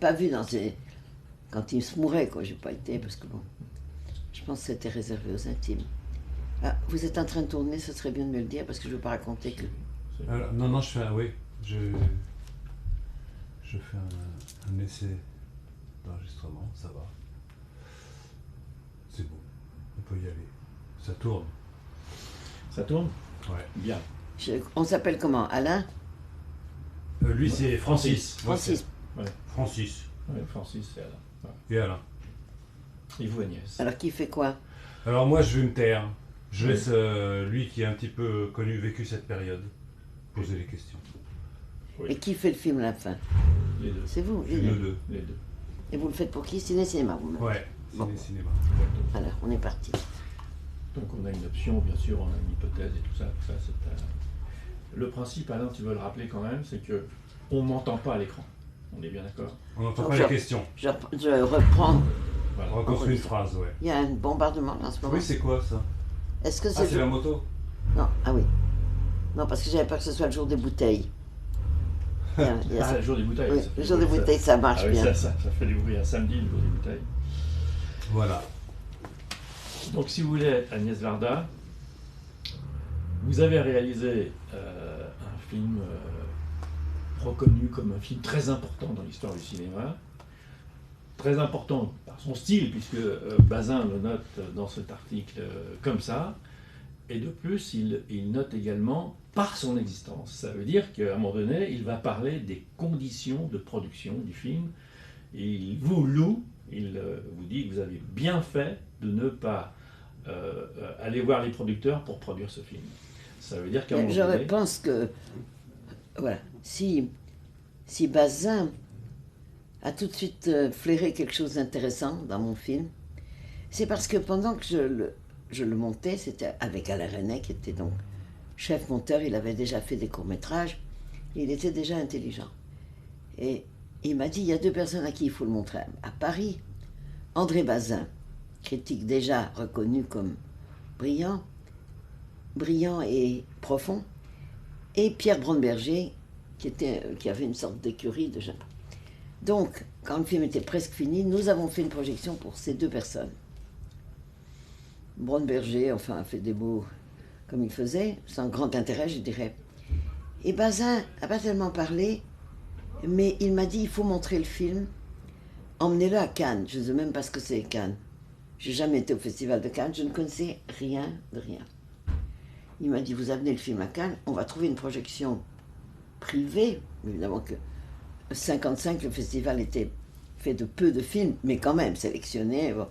pas vu quand il se mourait, quoi. J'ai pas été, parce que bon, je pense que c'était réservé aux intimes. Ah, vous êtes en train de tourner, ce serait bien de me le dire, parce que je veux pas raconter que... Alors, non, je fais oui, je fais un essai d'enregistrement, ça va. C'est bon, on peut y aller. Ça tourne. Ça tourne? Ouais. Bien. On s'appelle comment? Alain? Lui, c'est Francis. Francis. Ouais. Francis. Ouais, Francis et Alain. Ouais. Et Alain. Et vous, Agnès? Alors, qui fait quoi? Alors moi, je vais me taire. Je laisse lui qui a un petit peu vécu cette période poser les questions. Et qui fait le film à la fin? Les deux. C'est vous, Nous deux. Les deux. Et vous le faites pour qui? Ciné-cinéma, vous-même? Ouais, Bon. cinéma. Alors, on est parti. Donc on a une option, bien sûr, on a une hypothèse et tout ça. Le principe, Alain, tu veux le rappeler quand même, c'est que on m'entend pas à l'écran. On est bien d'accord? On n'entend Donc, pas les questions. Je reprends. Voilà. On reconstruit une phrase, ouais. Il y a un bombardement en ce moment. Oui, c'est quoi ça? Est-ce que Ah, c'est... c'est la moto? Non, ah oui. Non, parce que j'avais peur que ce soit le jour des bouteilles. Il y a ça. Le jour des bouteilles. Oui, ça fait le du jour des bruit, bouteilles, ça marche Ah oui, bien. ça fait du bruit. Un samedi, le jour des bouteilles. Voilà. Donc, si vous voulez, Agnès Varda, vous avez réalisé un film reconnu comme un film très important dans l'histoire du cinéma. Très important par son style, puisque Bazin le note dans cet article comme ça. Et de plus, il note également par son existence. Ça veut dire qu'à un moment donné, il va parler des conditions de production du film. Et il vous loue, il vous dit que vous avez bien fait de ne pas aller voir les producteurs pour produire ce film. Ça veut dire qu'à un moment Je donné... pense que, voilà, si Bazin a tout de suite flairé quelque chose d'intéressant dans mon film, c'est parce que pendant que je le montais, c'était avec Alain Resnais, qui était donc chef monteur, il avait déjà fait des courts-métrages, il était déjà intelligent. Et il m'a dit, il y a deux personnes à qui il faut le montrer. À Paris, André Bazin, critique déjà reconnu comme brillant et profond, et Pierre Bromberger, qui avait une sorte d'écurie déjà. Donc, quand le film était presque fini, nous avons fait une projection pour ces deux personnes. Bromberger, enfin, a fait des mots comme il faisait, sans grand intérêt, je dirais. Et Bazin n'a pas tellement parlé, mais il m'a dit, il faut montrer le film, emmenez-le à Cannes. Je ne sais même pas ce que c'est Cannes. Je n'ai jamais été au festival de Cannes, je ne connaissais rien de rien. Il m'a dit, vous amenez le film à Cannes, on va trouver une projection privée. Évidemment que 55, le festival était fait de peu de films, mais quand même sélectionnés. Bon.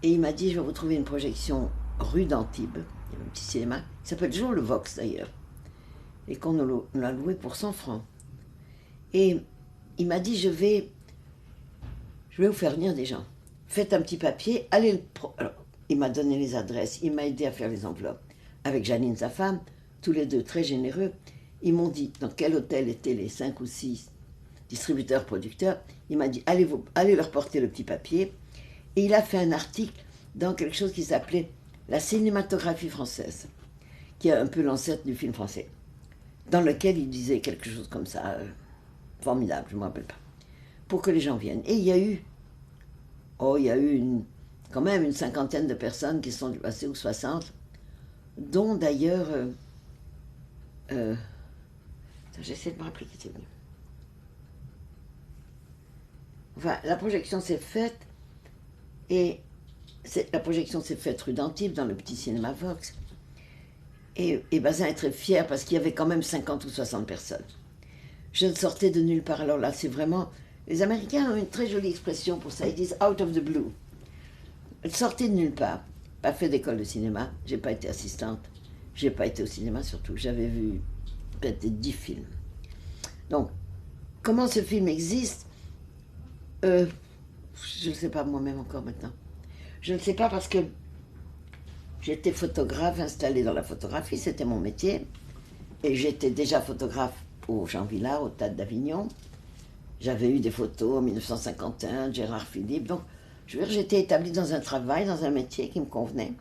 Et il m'a dit, je vais vous trouver une projection rue d'Antibes, il y avait un petit cinéma, qui s'appelle toujours le Vox d'ailleurs, et qu'on l'a loué pour 100 francs. Et il m'a dit, je vais vous faire venir des gens. Faites un petit papier, allez le... Alors, il m'a donné les adresses, il m'a aidé à faire les enveloppes. Avec Janine, sa femme, tous les deux très généreux, ils m'ont dit dans quel hôtel étaient les 5 ou 6 distributeurs, producteurs. Il m'a dit, allez leur porter le petit papier. Et il a fait un article dans quelque chose qui s'appelait La cinématographie française, qui est un peu l'ancêtre du film français, dans lequel il disait quelque chose comme ça, formidable, je ne me rappelle pas, pour que les gens viennent. Et il y a eu quand même une cinquantaine de personnes qui sont passées, ou 60, dont d'ailleurs, j'essaie de me rappeler qui était venu. Enfin, la projection s'est faite, et la projection s'est faite rue d'Antibes, dans le petit cinéma Vox. Et Bazin est très fier parce qu'il y avait quand même 50 ou 60 personnes. Je ne sortais de nulle part. Alors là, c'est vraiment... Les Américains ont une très jolie expression pour ça. Ils disent « out of the blue ». Elle sortait de nulle part. Pas fait d'école de cinéma. J'ai pas été assistante. J'ai pas été au cinéma surtout. J'avais vu peut-être 10 films. Donc, comment ce film existe, je ne sais pas moi-même encore maintenant. Je ne sais pas parce que j'étais photographe installée dans la photographie, c'était mon métier. Et j'étais déjà photographe au Jean Villard, au Théâtre d'Avignon. J'avais eu des photos en 1951, Gérard Philippe. Donc, je veux dire, j'étais établie dans un travail, dans un métier qui me convenait.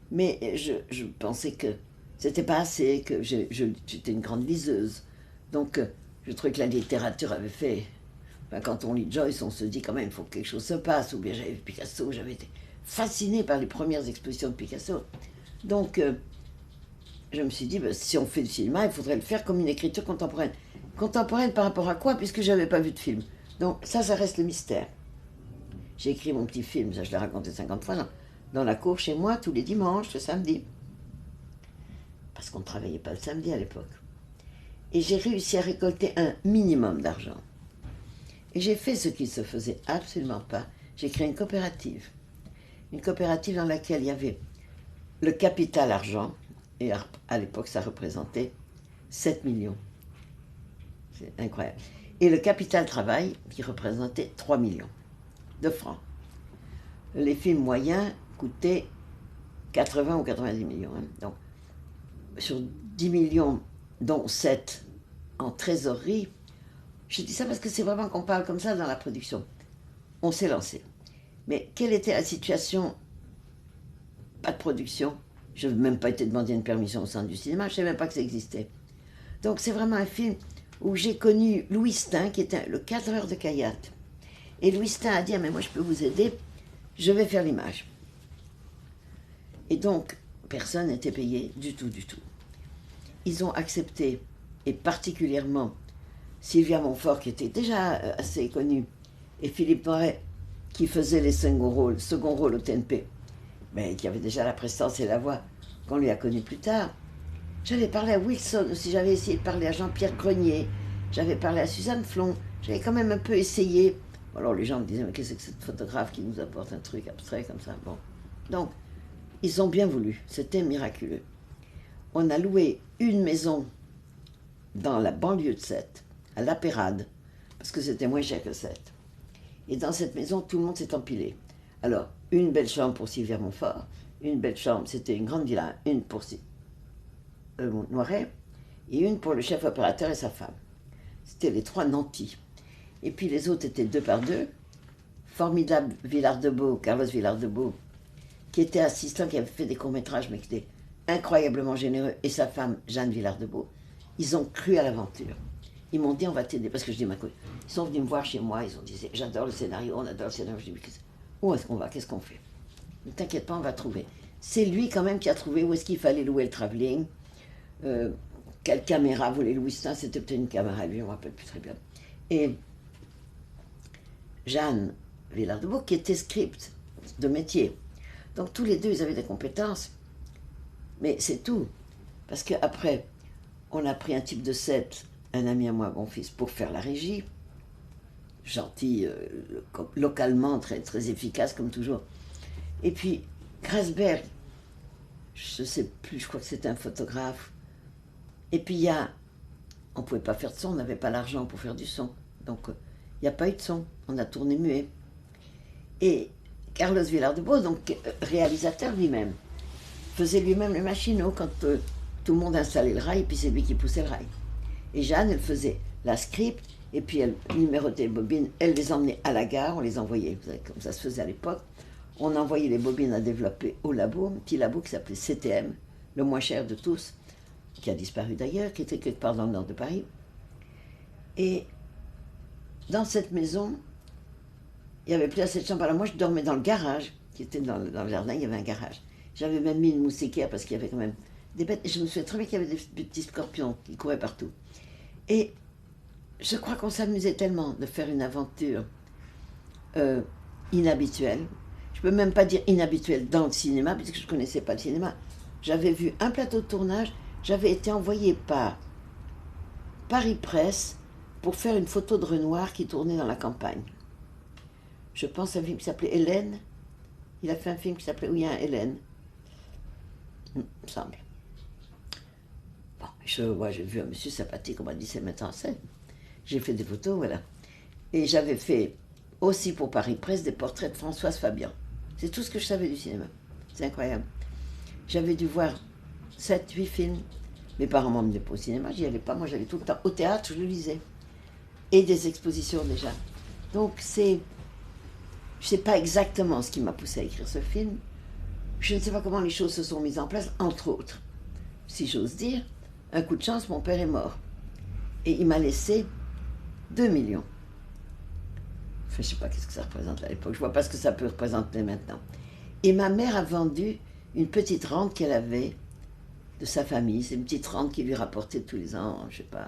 Mais je pensais que c'était pas assez, que j'étais une grande liseuse. Donc, je trouvais que la littérature avait fait Enfin, quand on lit Joyce, on se dit quand même, il faut que quelque chose se passe. Ou bien j'avais vu Picasso, j'avais été fascinée par les premières expositions de Picasso. Donc, je me suis dit, ben, si on fait du cinéma, il faudrait le faire comme une écriture contemporaine. Contemporaine par rapport à quoi? Puisque je n'avais pas vu de film. Donc ça reste le mystère. J'ai écrit mon petit film, ça je l'ai raconté 50 fois, dans la cour chez moi, tous les dimanches, le samedi. Parce qu'on ne travaillait pas le samedi à l'époque. Et j'ai réussi à récolter un minimum d'argent. Et j'ai fait ce qui ne se faisait absolument pas. J'ai créé une coopérative. Une coopérative dans laquelle il y avait le capital argent, et à l'époque ça représentait 7 millions. C'est incroyable. Et le capital travail qui représentait 3 millions de francs. Les films moyens coûtaient 80 ou 90 millions. Hein. Donc, sur 10 millions, dont 7 en trésorerie, je dis ça parce que c'est vraiment qu'on parle comme ça dans la production. On s'est lancé. Mais quelle était la situation? Pas de production. Je n'ai même pas été demander une permission au centre du cinéma, je ne savais même pas que ça existait. Donc c'est vraiment un film où j'ai connu Louis Stein, qui était le cadreur de Kayat. Et Louis Stein a dit, ah, mais moi je peux vous aider, je vais faire l'image. Et donc, personne n'était payé du tout, du tout. Ils ont accepté, et particulièrement Sylvia Montfort, qui était déjà assez connue, et Philippe Noiret, qui faisait les second rôles au TNP, mais qui avait déjà la prestance et la voix qu'on lui a connue plus tard. J'avais parlé à Wilson aussi, j'avais essayé de parler à Jean-Pierre Grenier, j'avais parlé à Suzanne Flon, j'avais quand même un peu essayé. Alors les gens me disaient, mais qu'est-ce que c'est cette photographe qui nous apporte un truc abstrait comme ça? Bon. Donc, ils ont bien voulu, c'était miraculeux. On a loué une maison dans la banlieue de Sète, à La Pérade, parce que c'était moins cher que Sète. Et dans cette maison, tout le monde s'est empilé. Alors, une belle chambre pour Sylvia Montfort, une belle chambre, c'était une grande villa, une pour Noiret, et une pour le chef opérateur et sa femme. C'était les trois nantis. Et puis les autres étaient 2 par 2. Formidable Villar-de-Beau, Carlos Villar-de-Beau, qui était assistant, qui avait fait des courts-métrages, mais qui était incroyablement généreux, et sa femme, Jeanne Villar-de-Beau. Ils ont cru à l'aventure. Ils m'ont dit, on va t'aider, parce que je dis, ils sont venus me voir chez moi, ils ont dit, j'adore le scénario, on adore le scénario. Je dis, mais où est-ce qu'on va, qu'est-ce qu'on fait? Ne t'inquiète pas, on va trouver. C'est lui quand même qui a trouvé où est-ce qu'il fallait louer le travelling, quelle caméra voulait Louis Stein, c'était peut-être une caméra, lui, on ne me rappelle plus très bien. Et Jeanne Villar-de-Beau, qui était script de métier. Donc tous les deux, ils avaient des compétences, mais c'est tout. Parce qu'après, on a pris un type de set, un ami à moi, mon fils, pour faire la régie. Gentil, localement, très, très efficace, comme toujours. Et puis, Grasberg, je ne sais plus, je crois que c'était un photographe. Et puis, on ne pouvait pas faire de son, on n'avait pas l'argent pour faire du son. Donc, il n'y a pas eu de son, on a tourné muet. Et Carlos Villar-de-Beau, donc réalisateur lui-même, faisait lui-même les machinaux quand tout le monde installait le rail, et puis c'est lui qui poussait le rail. Et Jeanne, elle faisait la script, et puis elle numérotait les bobines, elle les emmenait à la gare, on les envoyait, vous savez, comme ça se faisait à l'époque. On envoyait les bobines à développer au labo, un petit labo qui s'appelait CTM, le moins cher de tous, qui a disparu d'ailleurs, qui était quelque part dans le nord de Paris. Et dans cette maison, il n'y avait plus assez de chambre. Alors moi, je dormais dans le garage, qui était dans le jardin, il y avait un garage. J'avais même mis une moustiquaire parce qu'il y avait quand même des bêtes. Et je me souviens très bien qu'il y avait des petits scorpions qui couraient partout. Et je crois qu'on s'amusait tellement de faire une aventure inhabituelle. Je ne peux même pas dire inhabituelle dans le cinéma, puisque je ne connaissais pas le cinéma. J'avais vu un plateau de tournage, j'avais été envoyée par Paris Presse pour faire une photo de Renoir qui tournait dans la campagne. Je pense à un film qui s'appelait Hélène. Il a fait un film qui s'appelait Oui, un Hélène. Il me semble. Bon, j'ai vu un monsieur sympathique, on m'a dit c'est mettre en scène. J'ai fait des photos, voilà. Et j'avais fait aussi pour Paris Presse des portraits de Françoise Fabian. C'est tout ce que je savais du cinéma. C'est incroyable. J'avais dû voir 7, 8 films. Mes parents m'emmenaient pas au cinéma, j'y allais pas. Moi, j'allais tout le temps au théâtre, je le lisais. Et des expositions déjà. Donc, je ne sais pas exactement ce qui m'a poussé à écrire ce film. Je ne sais pas comment les choses se sont mises en place, entre autres. Si j'ose dire, un coup de chance, mon père est mort. Et il m'a laissé 2 millions. Enfin, je ne sais pas qu'est-ce que ça représente à l'époque. Je ne vois pas ce que ça peut représenter maintenant. Et ma mère a vendu une petite rente qu'elle avait de sa famille. C'est une petite rente qui lui rapportait tous les ans, je ne sais pas.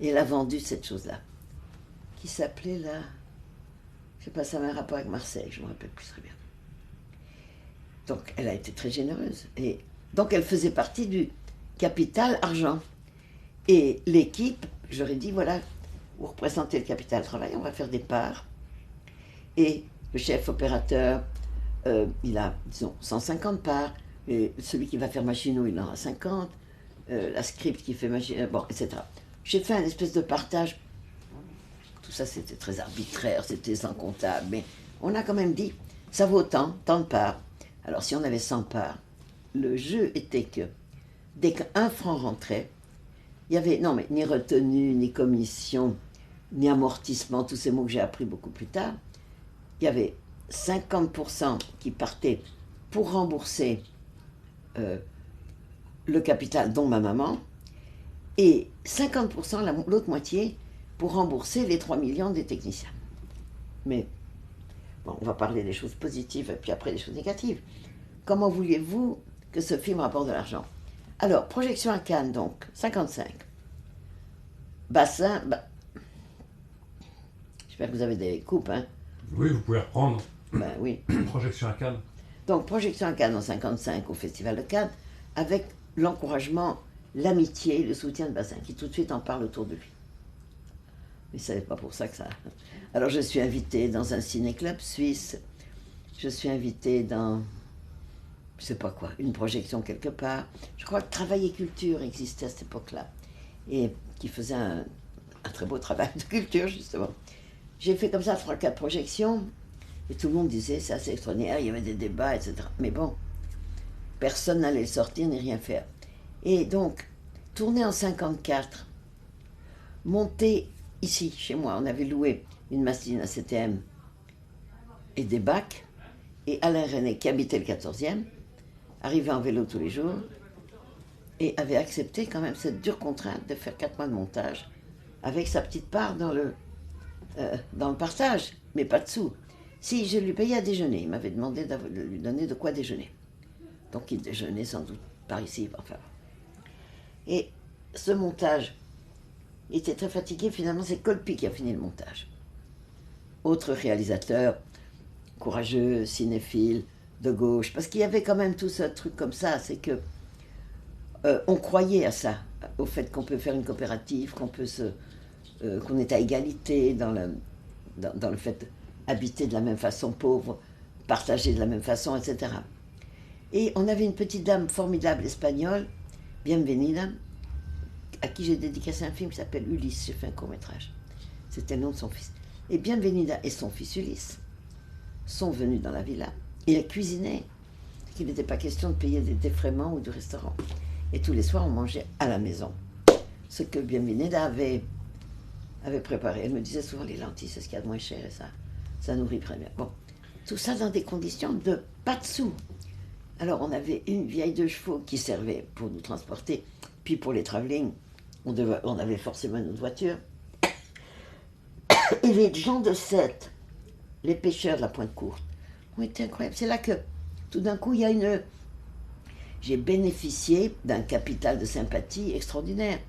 Et elle a vendu cette chose-là, qui s'appelait là... Je ne sais pas, ça a un rapport avec Marseille, je ne me rappelle plus très bien. Donc, elle a été très généreuse. Et donc, elle faisait partie du capital argent. Et l'équipe, j'aurais dit, voilà, vous représentez le capital travail, on va faire des parts. Et le chef opérateur, il a, disons, 150 parts. Et celui qui va faire Machinot, il en aura 50. La script qui fait Machinot, bon, etc. J'ai fait un espèce de partage. Tout ça, c'était très arbitraire, c'était sans comptable. Mais on a quand même dit, ça vaut tant de parts. Alors, si on avait 100 parts, le jeu était que dès qu'un franc rentrait, il y avait, non mais ni retenue, ni commission, ni amortissement, tous ces mots que j'ai appris beaucoup plus tard, il y avait 50% qui partaient pour rembourser le capital, dont ma maman, et 50%, l'autre moitié, pour rembourser les 3 millions des techniciens. Mais, bon, on va parler des choses positives et puis après des choses négatives. Comment vouliez-vous que ce film rapporte de l'argent? Alors, projection à Cannes, donc, 55. Bassin, j'espère que vous avez des coupes, hein? Oui, vous pouvez reprendre. Ben oui. Projection à Cannes. Donc, projection à Cannes en 55 au Festival de Cannes, avec l'encouragement, l'amitié, le soutien de Bassin, qui tout de suite en parle autour de lui. Mais ce n'est pas pour ça que ça... Alors, je suis invitée dans un ciné-club suisse, je suis invitée dans... je sais pas quoi, une projection quelque part. Je crois que Travail et Culture existait à cette époque-là, et qui faisait un très beau travail de culture, justement. J'ai fait comme ça 3-4 projections, et tout le monde disait, c'est assez extraordinaire, il y avait des débats, etc. Mais bon, personne n'allait le sortir ni rien faire. Et donc, tourné en 54, monté ici, chez moi, on avait loué une machine à CTM et des bacs, et Alain René, qui habitait le 14e, arrivait en vélo tous les jours et avait accepté quand même cette dure contrainte de faire 4 mois de montage avec sa petite part dans le partage, mais pas de sous. Si je lui payais à déjeuner, il m'avait demandé de lui donner de quoi déjeuner. Donc il déjeunait sans doute par ici, enfin. Et ce montage, il était très fatigué, finalement c'est Colpi qui a fini le montage. Autre réalisateur, courageux, cinéphile, de gauche, parce qu'il y avait quand même tout ce truc comme ça, c'est que on croyait à ça, au fait qu'on peut faire une coopérative, qu'on est à égalité dans le fait d'habiter de la même façon, pauvre, partager de la même façon, etc. Et on avait une petite dame formidable espagnole, Bienvenida, à qui j'ai dédicacé un film qui s'appelle Ulysse, j'ai fait un court-métrage. C'était le nom de son fils. Et Bienvenida et son fils Ulysse sont venus dans la villa. Il a cuisiné, qu'il n'était pas question de payer des défraiements ou du restaurant. Et tous les soirs, on mangeait à la maison. Ce que Bienvenida avait préparé. Elle me disait souvent, les lentilles, c'est ce qu'il y a de moins cher, et ça nourrit très bien. Bon, tout ça dans des conditions de pas de sous. Alors, on avait une vieille 2 chevaux qui servait pour nous transporter, puis pour les travelling, on avait forcément une autre voiture. Et les gens de Sète, les pêcheurs de la Pointe Courte, ont été incroyables. C'est là que, tout d'un coup, j'ai bénéficié d'un capital de sympathie extraordinaire.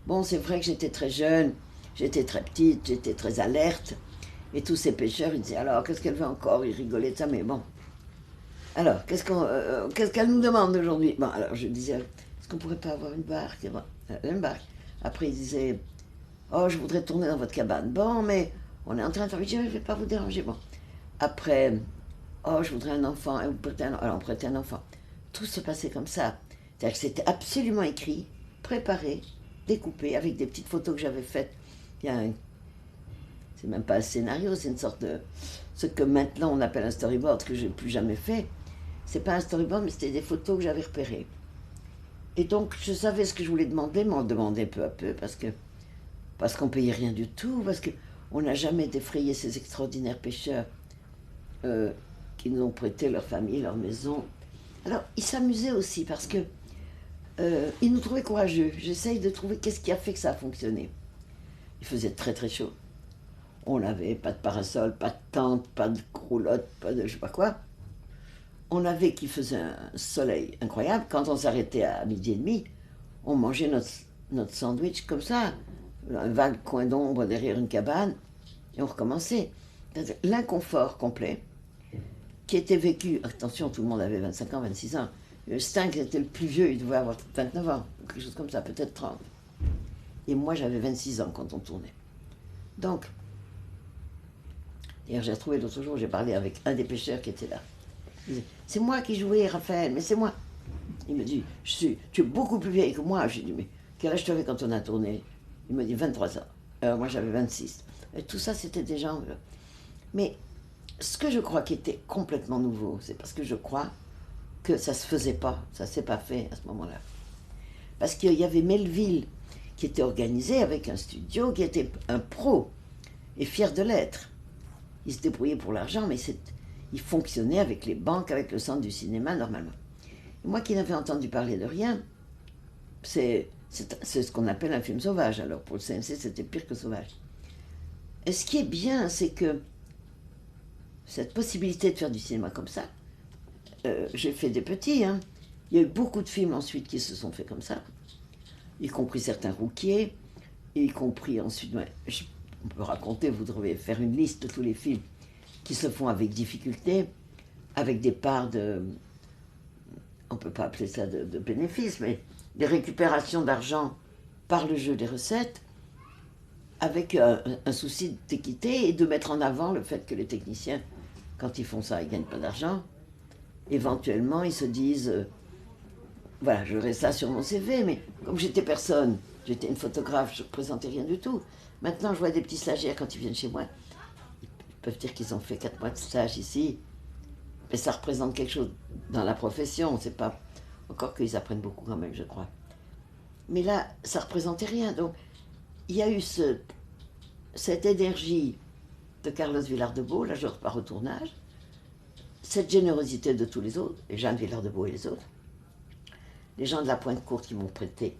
Bon, c'est vrai que j'étais très jeune, j'étais très petite, j'étais très alerte, et tous ces pêcheurs, ils disaient, alors, qu'est-ce qu'elle veut encore? Ils rigolaient de ça, mais bon. Alors, qu'est-ce qu'elle nous demande aujourd'hui? Bon, alors, je disais, est-ce qu'on pourrait pas avoir une barque? Bon, une barque. Après, ils disaient, oh, je voudrais tourner dans votre cabane. Bon, mais on est en train de faire, je ne vais pas vous déranger. Bon. Après, oh, je voudrais un enfant, et vous prêtez alors on prêtait un enfant. Tout se passait comme ça. C'est-à-dire que c'était absolument écrit, préparé, découpé, avec des petites photos que j'avais faites. C'est même pas un scénario, c'est une sorte de... ce que maintenant on appelle un storyboard, que je n'ai plus jamais fait. C'est pas un storyboard, mais c'était des photos que j'avais repérées. Et donc, je savais ce que je voulais demander, mais on demandait peu à peu, parce qu'on payait rien du tout, parce qu'on n'a jamais défrayé ces extraordinaires pêcheurs qui nous ont prêté leur famille, leur maison. Alors, ils s'amusaient aussi, parce que ils nous trouvaient courageux. J'essaye de trouver qu'est-ce qui a fait que ça a fonctionné. Il faisait très très chaud. On n'avait pas de parasol, pas de tente, pas de roulotte, pas de je sais pas quoi. On avait qu'il faisait un soleil incroyable. Quand on s'arrêtait à 12h30, on mangeait notre sandwich comme ça, un vague coin d'ombre derrière une cabane, et on recommençait. L'inconfort complet, qui était vécu, attention, tout le monde avait 25 ans, 26 ans. Sting était le plus vieux, il devait avoir 29 ans, quelque chose comme ça, peut-être 30. Et moi, j'avais 26 ans quand on tournait. Donc, d'ailleurs, j'ai retrouvé l'autre jour, j'ai parlé avec un des pêcheurs qui était là. Il disait, c'est moi qui jouais, Raphaël, mais c'est moi. Il me dit, tu es beaucoup plus vieille que moi. J'ai dit, mais quel âge tu avais quand on a tourné? Il me dit, 23 ans. Alors moi, j'avais 26. Et tout ça, c'était des gens... Mais ce que je crois qui était complètement nouveau, c'est parce que je crois que ça ne se faisait pas, ça ne s'est pas fait à ce moment-là. Parce qu'il y avait Melville qui était organisé avec un studio, qui était un pro, et fier de l'être. Il se débrouillait pour l'argent, mais il fonctionnait avec les banques, avec le centre du cinéma, normalement. Et moi qui n'avais entendu parler de rien, c'est ce qu'on appelle un film sauvage. Alors pour le CNC, c'était pire que sauvage. Et ce qui est bien, c'est que cette possibilité de faire du cinéma comme ça, j'ai fait des petits, hein. Il y a eu beaucoup de films ensuite qui se sont faits comme ça, y compris certains Rouquier, y compris ensuite, ouais, on peut raconter, vous devriez faire une liste de tous les films qui se font avec difficulté, avec des parts de, on ne peut pas appeler ça de bénéfices, mais des récupérations d'argent par le jeu des recettes, avec un souci d'équité et de mettre en avant le fait que les techniciens, quand ils font ça, ils ne gagnent pas d'argent. Éventuellement, ils se disent, voilà, j'aurai ça sur mon CV, mais comme j'étais personne, j'étais une photographe, je ne présentais rien du tout. Maintenant, je vois des petits stagiaires quand ils viennent chez moi, ils peuvent dire qu'ils ont fait 4 mois de stage ici, mais ça représente quelque chose dans la profession, c'est pas encore qu'ils apprennent beaucoup quand même, je crois. Mais là, ça ne représentait rien, donc il y a eu cette énergie de Carlos Villar-de-Beau, là je repars au tournage, cette générosité de tous les autres, et Jeanne Villar-de-Beau et les autres, les gens de la Pointe Courte qui m'ont prêté,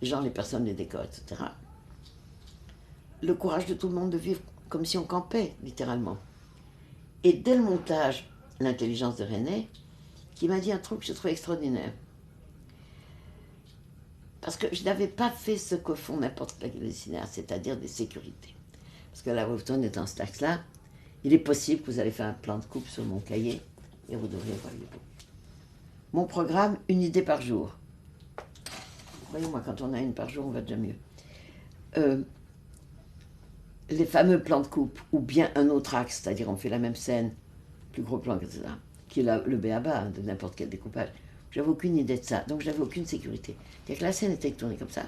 les personnes, les décors, etc. Le courage de tout le monde de vivre comme si on campait, littéralement. Et dès le montage, l'intelligence de René, qui m'a dit un truc que je trouvais extraordinaire. Parce que je n'avais pas fait ce que font n'importe quel cinéaste, c'est-à-dire des sécurités. Parce que là, vous est dans cet axe-là, il est possible que vous allez faire un plan de coupe sur mon cahier et vous devriez voir les beaux. Mon programme, une idée par jour. Voyez-moi, quand on a une par jour, on va déjà mieux. Les fameux plans de coupe, ou bien un autre axe, c'est-à-dire on fait la même scène, plus gros plan, etc., qui est le b.a.-ba de n'importe quel découpage. J'avais aucune idée de ça, donc je n'avais aucune sécurité. C'est-à-dire que la scène était tournée comme ça,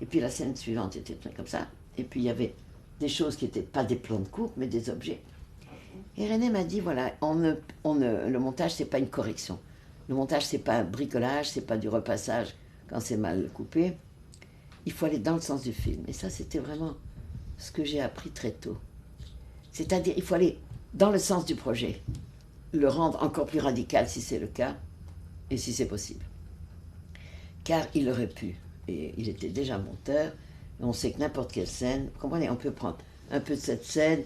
et puis la scène suivante était tournée comme ça, et puis il y avait des choses qui n'étaient pas des plans de coupe, mais des objets. Et René m'a dit, voilà, le montage, c'est pas une correction. Le montage, c'est pas un bricolage, c'est pas du repassage quand c'est mal coupé. Il faut aller dans le sens du film. Et ça, c'était vraiment ce que j'ai appris très tôt. C'est-à-dire, il faut aller dans le sens du projet, le rendre encore plus radical si c'est le cas, et si c'est possible. Car il aurait pu, et il était déjà monteur, et on sait que n'importe quelle scène, vous comprenez, on peut prendre un peu de cette scène,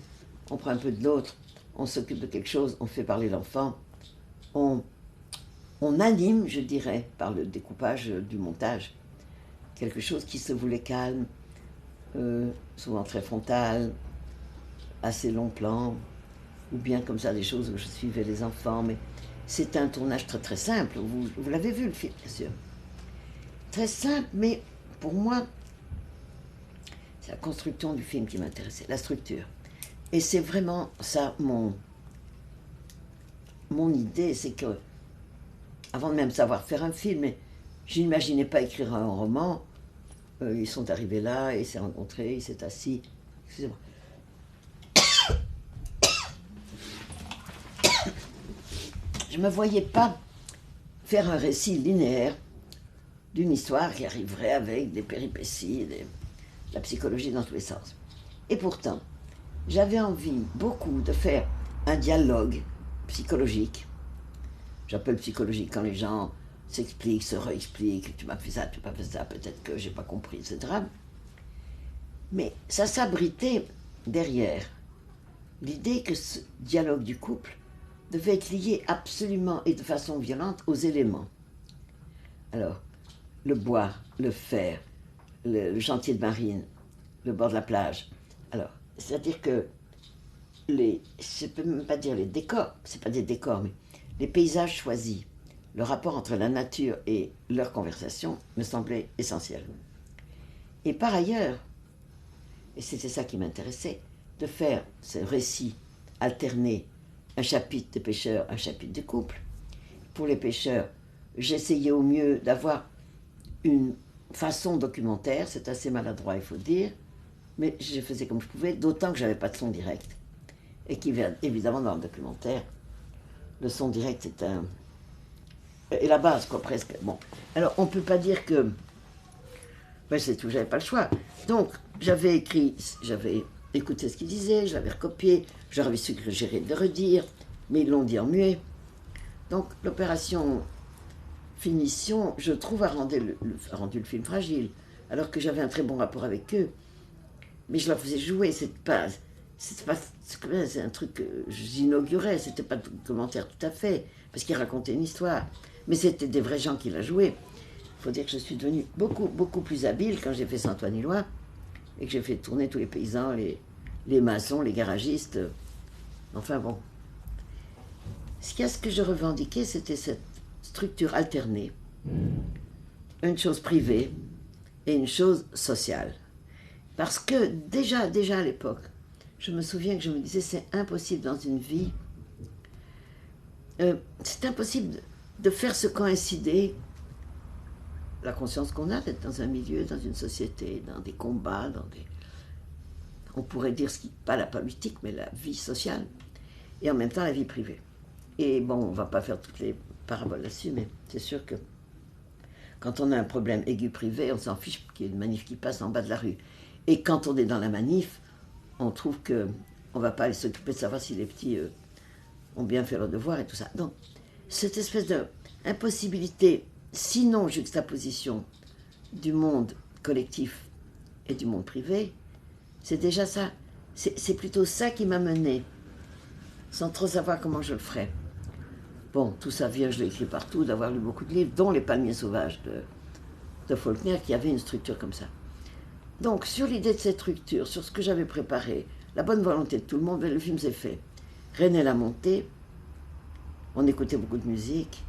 on prend un peu de l'autre, on s'occupe de quelque chose, on fait parler l'enfant, on anime, je dirais, par le découpage du montage, quelque chose qui se voulait calme, souvent très frontal, assez long plan, ou bien comme ça des choses où je suivais les enfants, mais c'est un tournage très très simple, vous l'avez vu le film, bien sûr. Très simple, mais pour moi, c'est la construction du film qui m'intéressait, la structure. Et c'est vraiment ça, mon idée, c'est que, avant de même savoir faire un film, je n'imaginais pas écrire un roman. Ils sont arrivés là, ils s'est rencontrés, il s'est assis. Excusez-moi. Je ne me voyais pas faire un récit linéaire d'une histoire qui arriverait avec des péripéties, la psychologie dans tous les sens. Et pourtant, j'avais envie beaucoup de faire un dialogue psychologique. J'appelle psychologique quand les gens s'expliquent, se réexpliquent, tu m'as fait ça, tu m'as fait ça, peut-être que j'ai pas compris, etc. Mais ça s'abritait derrière l'idée que ce dialogue du couple devait être lié absolument et de façon violente aux éléments. Alors, le bois, le fer, le chantier de marine, le bord de la plage. Alors, c'est-à-dire que je ne peux même pas dire les décors, c'est pas des décors, mais les paysages choisis, le rapport entre la nature et leur conversation me semblait essentiel. Et par ailleurs, et c'était ça qui m'intéressait, de faire ce récit alterné, un chapitre de pêcheurs, un chapitre de couple. Pour les pêcheurs, j'essayais au mieux d'avoir une façon documentaire, c'est assez maladroit il faut dire, mais je faisais comme je pouvais, d'autant que je n'avais pas de son direct. Et qu'évidemment dans le documentaire, le son direct est la base quoi presque. Bon, alors on ne peut pas dire que, ben c'est tout, j'avais pas le choix. Donc j'avais écrit, j'avais écouté ce qu'ils disaient, je l'avais recopié, j'aurais suggéré de le redire, mais ils l'ont dit en muet. Donc l'opération finition, je trouve, a rendu le film fragile, alors que j'avais un très bon rapport avec eux. Mais je leur faisais jouer, c'est un truc que j'inaugurais, c'était pas de commentaire tout à fait, parce qu'ils racontaient une histoire. Mais c'était des vrais gens qui la jouaient. Il faut dire que je suis devenue beaucoup plus habile quand j'ai fait Saint-Ouen-Illois, et que j'ai fait tourner tous les paysans, les maçons, les garagistes. Enfin bon. Ce que je revendiquais, c'était cette structure alternée, une chose privée et une chose sociale. Parce que déjà à l'époque, je me souviens que je me disais c'est impossible dans une vie, c'est impossible de faire se coïncider la conscience qu'on a d'être dans un milieu, dans une société, dans des combats, on pourrait dire pas la politique, mais la vie sociale, et en même temps la vie privée. Et bon, on ne va pas faire toutes les paraboles là-dessus, mais c'est sûr que quand on a un problème aigu privé, on s'en fiche qu'il y ait une manif qui passe en bas de la rue. Et quand on est dans la manif, on trouve qu'on ne va pas aller s'occuper de savoir si les petits ont bien fait leur devoir et tout ça. Donc, cette espèce d'impossibilité, sinon juxtaposition du monde collectif et du monde privé, c'est déjà ça. C'est plutôt ça qui m'a menée, sans trop savoir comment je le ferais. Bon, tout ça vient, je l'ai écrit partout, d'avoir lu beaucoup de livres, dont Les Palmiers Sauvages de Faulkner, qui avait une structure comme ça. Donc, sur l'idée de cette structure, sur ce que j'avais préparé, la bonne volonté de tout le monde, le film s'est fait. René l'a monté, on écoutait beaucoup de musique,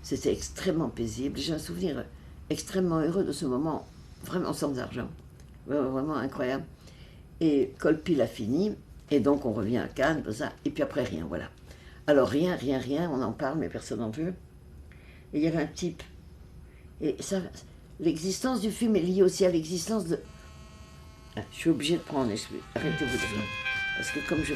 c'était extrêmement paisible. J'ai un souvenir extrêmement heureux de ce moment, vraiment sans argent, vraiment incroyable. Et Colpi l'a fini, et donc on revient à Cannes, tout ça, et puis après rien, voilà. Alors rien, on en parle, mais personne n'en veut. Et il y avait un type, et ça, l'existence du film est liée aussi à l'existence de... Je suis obligée de prendre, arrêtez-vous de faire, parce que comme je